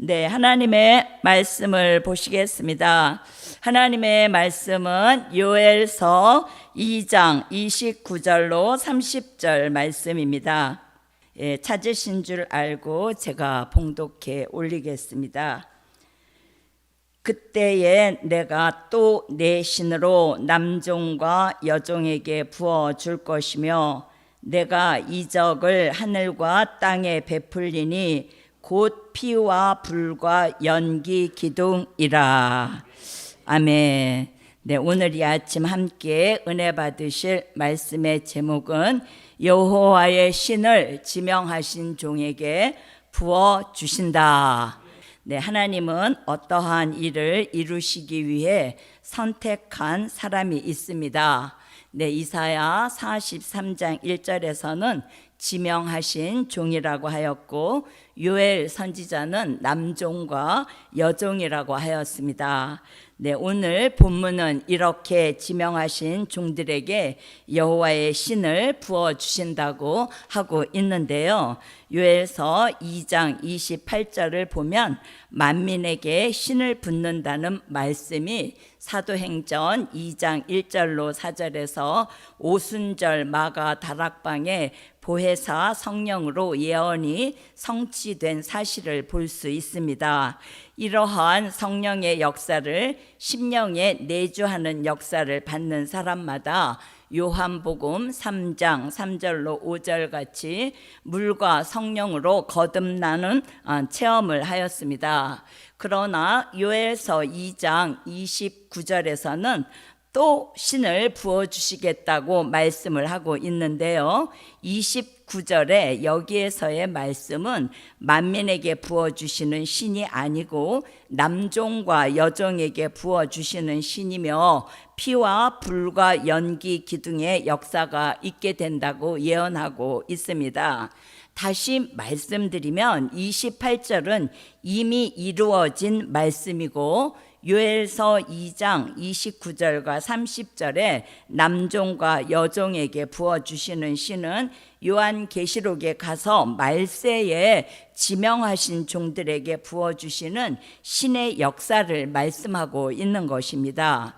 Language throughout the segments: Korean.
네, 하나님의 말씀을 보시겠습니다. 하나님의 말씀은 요엘서 2장 29절로 30절 말씀입니다. 찾으신 줄 알고 제가 봉독해 올리겠습니다. 그때에 내가 또 내 신으로 남종과 여종에게 부어줄 것이며 내가 이적을 하늘과 땅에 베풀리니 곧 피와 불과 연기 기둥이라. 아멘. 네, 오늘 이 아침 함께 은혜 받으실 말씀의 제목은 여호와의 신을 지명하신 종에게 부어 주신다. 네, 하나님은 어떠한 일을 이루시기 위해 선택한 사람이 있습니다. 네, 이사야 43장 1절에서는 지명하신 종이라고 하였고 요엘 선지자는 남종과 여종이라고 하였습니다. 네, 오늘 본문은 이렇게 지명하신 종들에게 여호와의 신을 부어 주신다고 하고 있는데요. 요엘서 2장 28절을 보면 만민에게 신을 붓는다는 말씀이 사도행전 2장 1절로 4절에서 오순절 마가 다락방에 보혜사 성령으로 예언이 성취된 사실을 볼 수 있습니다. 이러한 성령의 역사를 심령에 내주하는 역사를 받는 사람마다 요한복음 3장 3절로 5절 같이 물과 성령으로 거듭나는 체험을 하였습니다. 그러나 요엘서 2장 29절에서는 또 신을 부어주시겠다고 말씀을 하고 있는데요. 29절에 여기에서의 말씀은 만민에게 부어주시는 신이 아니고 남종과 여종에게 부어주시는 신이며 피와 불과 연기 기둥의 역사가 있게 된다고 예언하고 있습니다. 다시 말씀드리면 28절은 이미 이루어진 말씀이고 요엘서 2장 29절과 30절에 남종과 여종에게 부어주시는 신은 요한계시록에 가서 말세에 지명하신 종들에게 부어주시는 신의 역사를 말씀하고 있는 것입니다.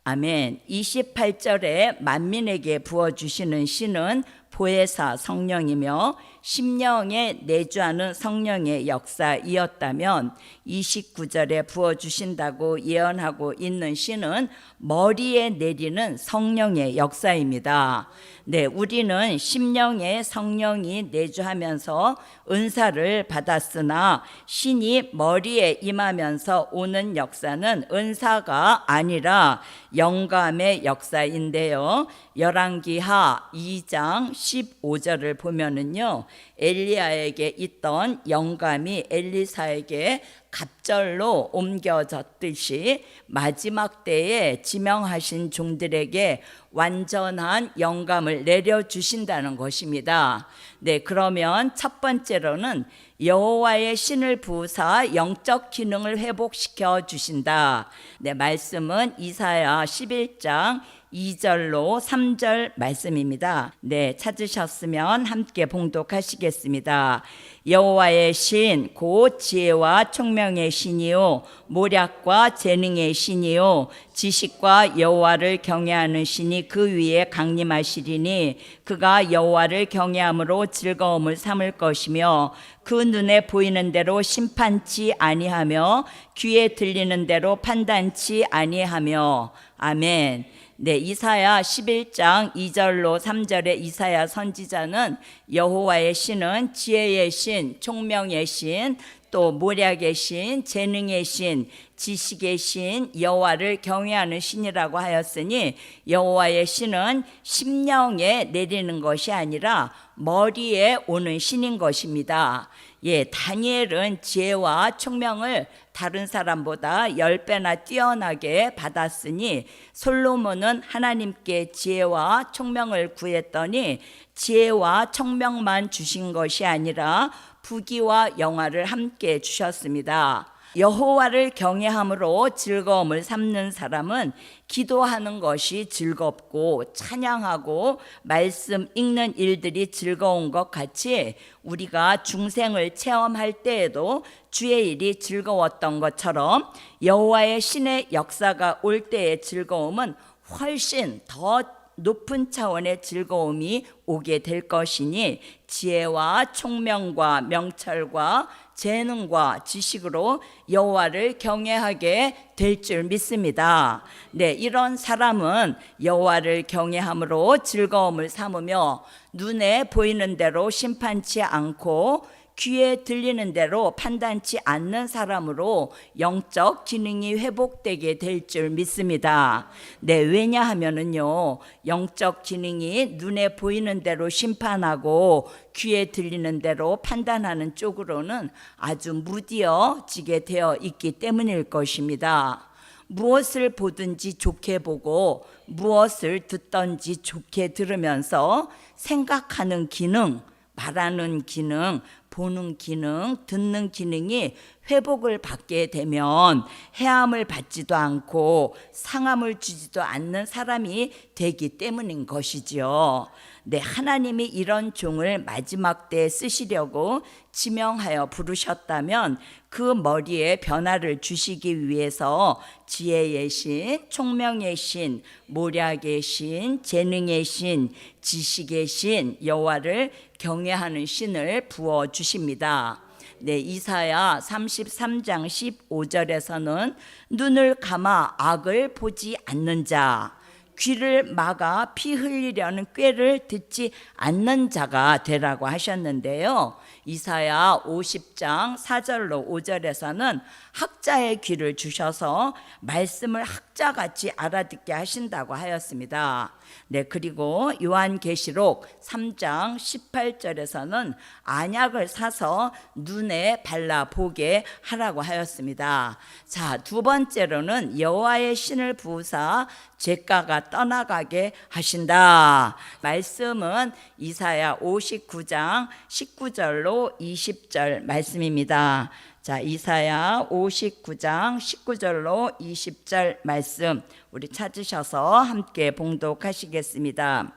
아멘. 28절에 만민에게 부어주시는 신은 보혜사 성령이며 심령에 내주하는 성령의 역사이었다면 29절에 부어주신다고 예언하고 있는 신은 머리에 내리는 성령의 역사입니다. 네, 우리는 심령에 성령이 내주하면서 은사를 받았으나 신이 머리에 임하면서 오는 역사는 은사가 아니라 영감의 역사인데요. 열왕기하 2장 15절을 보면은요, 엘리야에게 있던 영감이 엘리사에게 갑절로 옮겨졌듯이 마지막 때에 지명하신 종들에게 완전한 영감을 내려주신다는 것입니다. 네, 그러면 첫 번째로는 여호와의 신을 부으사 영적 기능을 회복시켜 주신다. 네, 말씀은 이사야 11장 2절로 3절 말씀입니다. 네, 찾으셨으면 함께 봉독하시겠습니다. 여호와의 신 곧 지혜와 총명의 신이요 모략과 재능의 신이요 지식과 여호와를 경외하는 신이 그 위에 강림하시리니 그가 여호와를 경외함으로 즐거움을 삼을 것이며 그 눈에 보이는 대로 심판치 아니하며 귀에 들리는 대로 판단치 아니하며. 아멘. 네, 이사야 11장 2절로 3절의 이사야 선지자는 여호와의 신은 지혜의 신, 총명의 신, 또 모략의 신, 재능의 신, 지식의 신, 여호와를 경외하는 신이라고 하였으니 여호와의 신은 심령에 내리는 것이 아니라 머리에 오는 신인 것입니다. 예, 다니엘은 지혜와 총명을 다른 사람보다 10배나 뛰어나게 받았으니 솔로몬은 하나님께 지혜와 총명을 구했더니 지혜와 총명만 주신 것이 아니라 부귀와 영화를 함께 주셨습니다. 여호와를 경외함으로 즐거움을 삼는 사람은 기도하는 것이 즐겁고 찬양하고 말씀 읽는 일들이 즐거운 것 같이 우리가 중생을 체험할 때에도 주의 일이 즐거웠던 것처럼 여호와의 신의 역사가 올 때의 즐거움은 훨씬 더 높은 차원의 즐거움이 오게 될 것이니 지혜와 총명과 명철과 재능과 지식으로 여호와를 경외하게 될 줄 믿습니다. 네, 이런 사람은 여호와를 경외함으로 즐거움을 삼으며 눈에 보이는 대로 심판치 않고 귀에 들리는 대로 판단치 않는 사람으로 영적 기능이 회복되게 될 줄 믿습니다. 네, 왜냐하면은요, 영적 기능이 눈에 보이는 대로 심판하고 귀에 들리는 대로 판단하는 쪽으로는 아주 무뎌지게 되어 있기 때문일 것입니다. 무엇을 보든지 좋게 보고 무엇을 듣든지 좋게 들으면서 생각하는 기능, 말하는 기능, 보는 기능, 듣는 기능이 회복을 받게 되면 해함을 받지도 않고 상함을 주지도 않는 사람이 되기 때문인 것이지요. 네, 하나님이 이런 종을 마지막 때에 쓰시려고 지명하여 부르셨다면 그 머리에 변화를 주시기 위해서 지혜의 신, 총명의 신, 모략의 신, 재능의 신, 지식의 신, 여호와를 경외하는 신을 부어 주십니다. 네, 이사야 33장 15절에서는 눈을 감아 악을 보지 않는 자, 귀를 막아 피 흘리려는 꾀를 듣지 않는 자가 되라고 하셨는데요. 이사야 50장 4절로 5절에서는 학자의 귀를 주셔서 말씀을 학자같이 알아듣게 하신다고 하였습니다. 네, 그리고 요한계시록 3장 18절에서는 안약을 사서 눈에 발라보게 하라고 하였습니다. 자, 두 번째로는 여호와의 신을 부으사 죄가가 떠나가게 하신다. 말씀은 이사야 59장 19절로 20절 말씀입니다. 자, 이사야 59장 19절로 20절 말씀 우리 찾으셔서 함께 봉독하시겠습니다.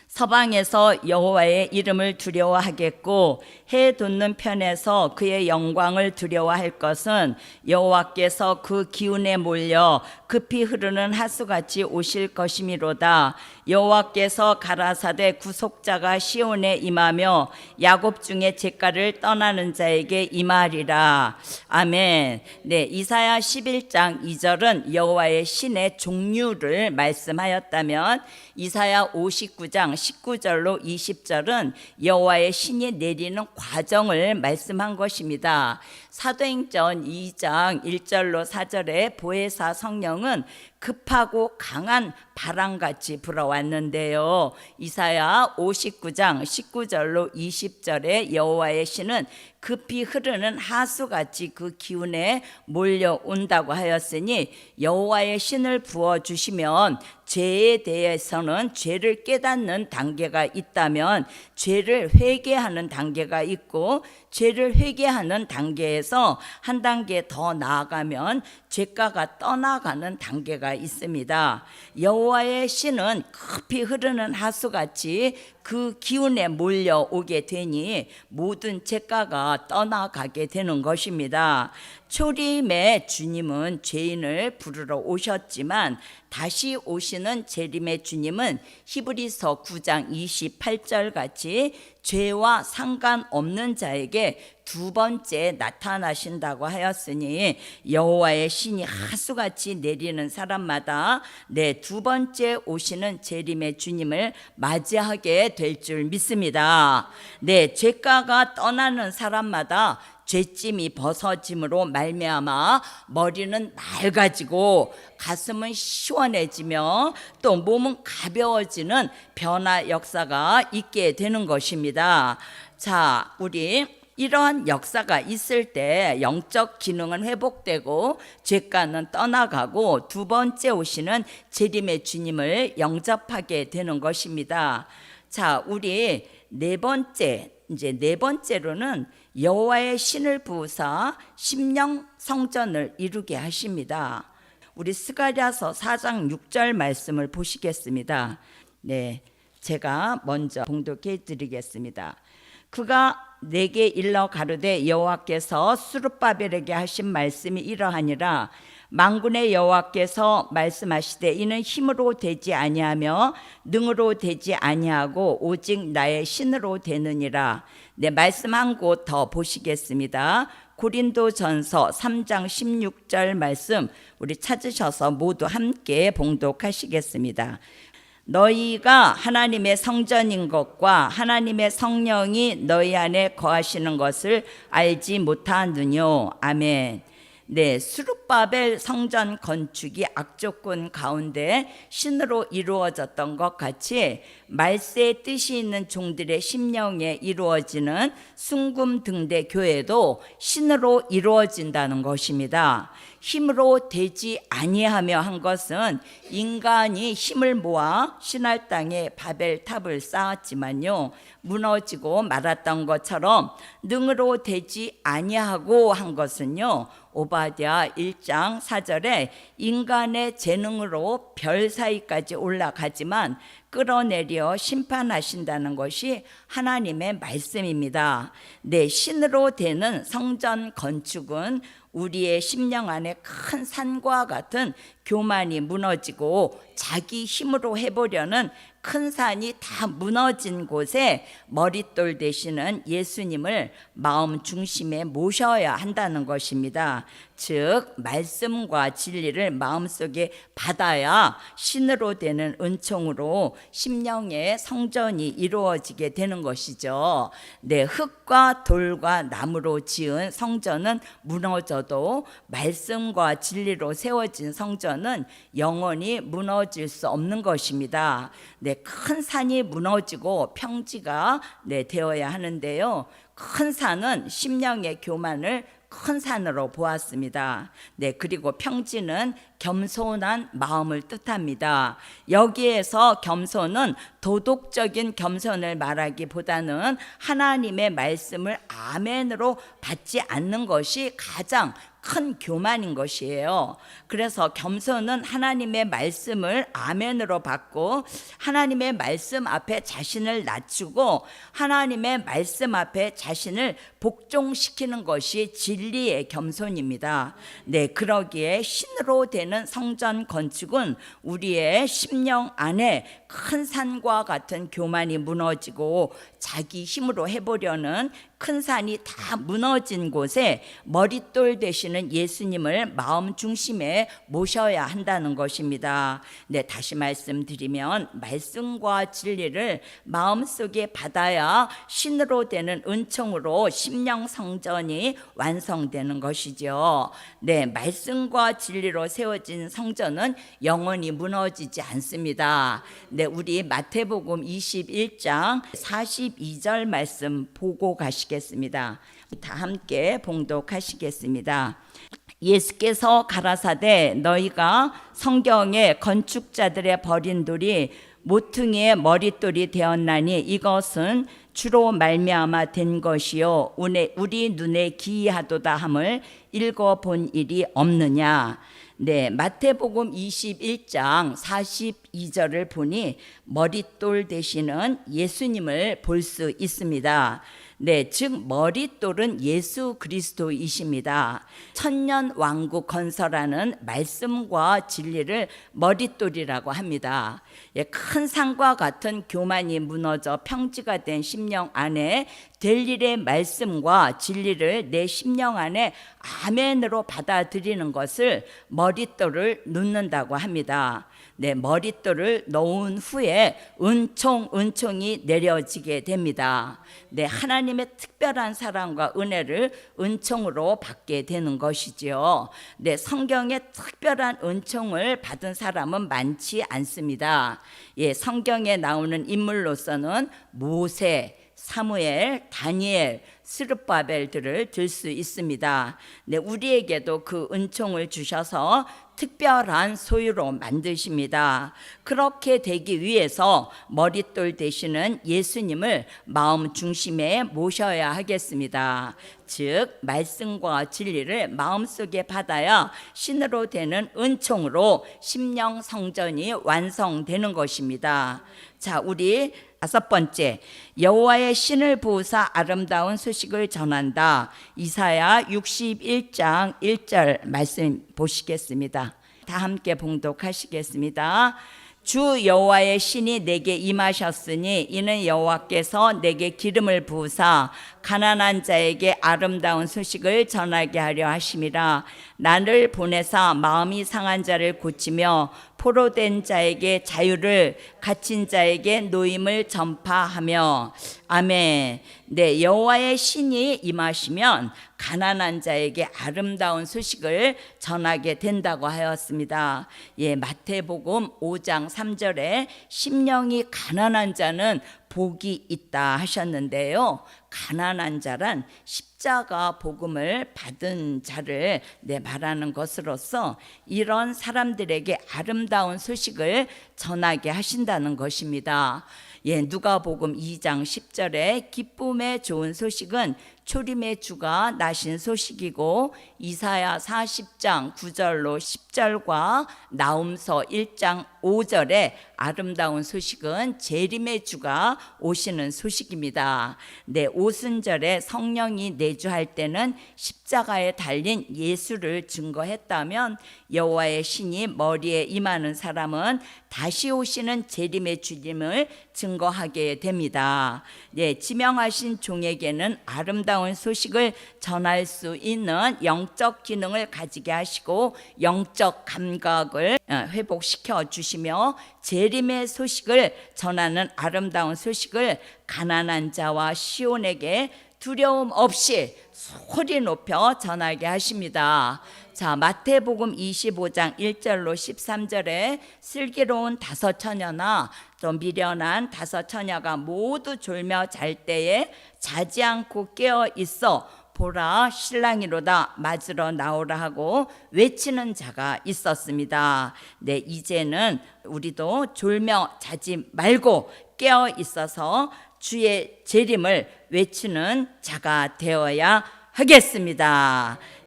서방에서 여호와의 이름을 두려워하겠고 해 돋는 편에서 그의 영광을 두려워할 것은 여호와께서 그 기운에 몰려 급히 흐르는 하수같이 오실 것이미로다. 여호와께서 가라사대 구속자가 시온에 임하며 야곱 중에 죄가를 떠나는 자에게 임하리라. 아멘. 네, 이사야 11장 2절은 여호와의 신의 종류를 말씀하였다면 이사야 59장 19절로 20절은 여호와의 신이 내리는 과정을 말씀한 것입니다. 사도행전 2장 1절로 4절의 보혜사 성령은 급하고 강한 바람같이 불어왔는데요. 이사야 59장 19절로 20절의 여호와의 신은 급히 흐르는 하수같이 그 기운에 몰려온다고 하였으니 여호와의 신을 부어주시면 죄에 대해서는 죄를 깨닫는 단계가 있다면 죄를 회개하는 단계가 있고 죄를 회개하는 단계에서 한 단계 더 나아가면 죄가가 떠나가는 단계가 있습니다. 여호와의 신은 급히 흐르는 하수같이 그 기운에 몰려오게 되니 모든 죄가가 떠나가게 되는 것입니다. 초림의 주님은 죄인을 부르러 오셨지만 다시 오시는 재림의 주님은 히브리서 9장 28절 같이 죄와 상관없는 자에게 두 번째 나타나신다고 하였으니 여호와의 신이 하수같이 내리는 사람마다 두 번째 오시는 재림의 주님을 맞이하게 될 줄 믿습니다. 죄가가 떠나는 사람마다 죄짐이 벗어짐으로 말미암아 머리는 맑아지고 가슴은 시원해지며 또 몸은 가벼워지는 변화 역사가 있게 되는 것입니다. 자, 우리 이러한 역사가 있을 때 영적 기능은 회복되고 죄가는 떠나가고 두 번째 오시는 재림의 주님을 영접하게 되는 것입니다. 자, 우리 네 번째로는 여호와의 신을 부으사 심령 성전을 이루게 하십니다. 우리 스가랴서 4장 6절 말씀을 보시겠습니다. 네, 제가 먼저 봉독해 드리겠습니다. 그가 내게 일러 가로되 여호와께서 스룹바벨에게 하신 말씀이 이러하니라. 만군의 여호와께서 말씀하시되 이는 힘으로 되지 아니하며 능으로 되지 아니하고 오직 나의 신으로 되느니라. 네, 말씀 한 곳 더 보시겠습니다. 고린도전서 3장 16절 말씀 우리 찾으셔서 모두 함께 봉독하시겠습니다. 너희가 하나님의 성전인 것과 하나님의 성령이 너희 안에 거하시는 것을 알지 못하느뇨. 아멘. 네, 스룹바벨 성전 건축이 악조건 가운데 신으로 이루어졌던 것 같이 말세의 뜻이 있는 종들의 심령에 이루어지는 순금등대 교회도 신으로 이루어진다는 것입니다. 힘으로 되지 아니하며 한 것은 인간이 힘을 모아 신할 땅에 바벨탑을 쌓았지만요, 무너지고 말았던 것처럼 능으로 되지 아니하고 한 것은요, 오바댜 1장 4절에 인간의 재능으로 별 사이까지 올라가지만 끌어내려 심판하신다는 것이 하나님의 말씀입니다. 네, 신으로 되는 성전 건축은 우리의 심령 안에 큰 산과 같은 교만이 무너지고 자기 힘으로 해보려는 큰 산이 다 무너진 곳에 머릿돌 되시는 예수님을 마음 중심에 모셔야 한다는 것입니다. 즉 말씀과 진리를 마음속에 받아야 신으로 되는 은총으로 심령의 성전이 이루어지게 되는 것이죠. 네, 흙과 돌과 나무로 지은 성전은 무너져도 말씀과 진리로 세워진 성전은 영원히 무너질 수 없는 것입니다. 네, 큰 산이 무너지고 평지가 되어야 하는데요, 큰 산은 심령의 교만을 큰 산으로 보았습니다. 네, 그리고 평지는 겸손한 마음을 뜻합니다. 여기에서 겸손은 도덕적인 겸손을 말하기보다는 하나님의 말씀을 아멘으로 받지 않는 것이 가장 큰 교만인 것이에요. 그래서 겸손은 하나님의 말씀을 아멘으로 받고 하나님의 말씀 앞에 자신을 낮추고 하나님의 말씀 앞에 자신을 복종시키는 것이 진리의 겸손입니다. 네, 그러기에 신으로 되는 성전 건축은 우리의 심령 안에 큰 산과 같은 교만이 무너지고 자기 힘으로 해보려는 큰 산이 다 무너진 곳에 머릿돌 되시는 예수님을 마음 중심에 모셔야 한다는 것입니다. 네, 다시 말씀드리면 말씀과 진리를 마음속에 받아야 신으로 되는 은총으로 심령 성전이 완성되는 것이죠. 네, 말씀과 진리로 세워진 성전은 영원히 무너지지 않습니다. 네, 우리 마태복음 21장 42절 말씀 보고 가시겠습니다. 다 함께 봉독하시겠습니다. 예수께서 가라사대 너희가 성경에 건축자들의 버린 돌이 모퉁이의 머릿돌이 되었나니 이것은 주로 말미암아 된 것이요 우리 눈에 기이하도다 함을 읽어본 일이 없느냐. 네, 마태복음 21장 42절을 보니 머릿돌 되시는 예수님을 볼 수 있습니다. 네, 즉 머릿돌은 예수 그리스도이십니다. 천년 왕국 건설하는 말씀과 진리를 머릿돌이라고 합니다. 예, 큰 산과 같은 교만이 무너져 평지가 된 심령 안에 될 일의 말씀과 진리를 내 심령 안에 아멘으로 받아들이는 것을 머릿돌을 놓는다고 합니다. 네, 머릿돌을 놓은 후에 은총이 내려지게 됩니다. 네, 하나님의 특별한 사랑과 은혜를 은총으로 받게 되는 것이지요. 네, 성경의 특별한 은총을 받은 사람은 많지 않습니다. 예, 성경에 나오는 인물로서는 모세, 사무엘, 다니엘, 스룹바벨들을 들 수 있습니다. 네, 우리에게도 그 은총을 주셔서 특별한 소유로 만드십니다. 그렇게 되기 위해서 머릿돌 되시는 예수님을 마음 중심에 모셔야 하겠습니다. 즉 말씀과 진리를 마음속에 받아야 신으로 되는 은총으로 심령 성전이 완성되는 것입니다. 자, 우리 5번째, 여호와의 신을 부으사 아름다운 소식을 전한다. 이사야 61장 1절 말씀 보시겠습니다. 다 함께 봉독하시겠습니다. 주 여호와의 신이 내게 임하셨으니 이는 여호와께서 내게 기름을 부으사 가난한 자에게 아름다운 소식을 전하게 하려 하심이라. 나를 보내사 마음이 상한 자를 고치며 포로된 자에게 자유를, 갇힌 자에게 노임을 전파하며. 아멘. 네, 여호와의 신이 임하시면 가난한 자에게 아름다운 소식을 전하게 된다고 하였습니다. 예, 마태복음 5장 3절에 심령이 가난한 자는 복이 있다 하셨는데요. 가난한 자란 십자가 복음을 받은 자를 말하는 것으로서 이런 사람들에게 아름다운 소식을 전하게 하신다는 것입니다. 예, 누가복음 2장 10절에 기쁨의 좋은 소식은 초림의 주가 나신 소식이고, 이사야 40장 9절로 10절과 나훔서 1장 5절에 아름다운 소식은 재림의 주가 오시는 소식입니다. 네, 오순절에 성령이 내주할 때는 십자가에 달린 예수를 증거했다면 여호와의 신이 머리에 임하는 사람은 다시 오시는 재림의 주님을 증거하게 됩니다. 네, 지명하신 종에게는 아름다운 소식을 전할 수 있는 영적 기능을 가지게 하시고 영적 감각을 회복시켜 주시며 재림의 소식을 전하는 아름다운 소식을 가난한 자와 시온에게 두려움 없이 소리 높여 전하게 하십니다. 자, 마태복음 25장 1절로 13절에 슬기로운 5처녀나 좀 미련한 5처녀가 모두 졸며 잘 때에 자지 않고 깨어 있어 보라 신랑이로다 맞으러 나오라 하고 외치는 자가 있었습니다. 네, 이제는 우리도 졸며 자지 말고 깨어 있어서 주의 재림을 외치는 자가 되어야 하겠습니다.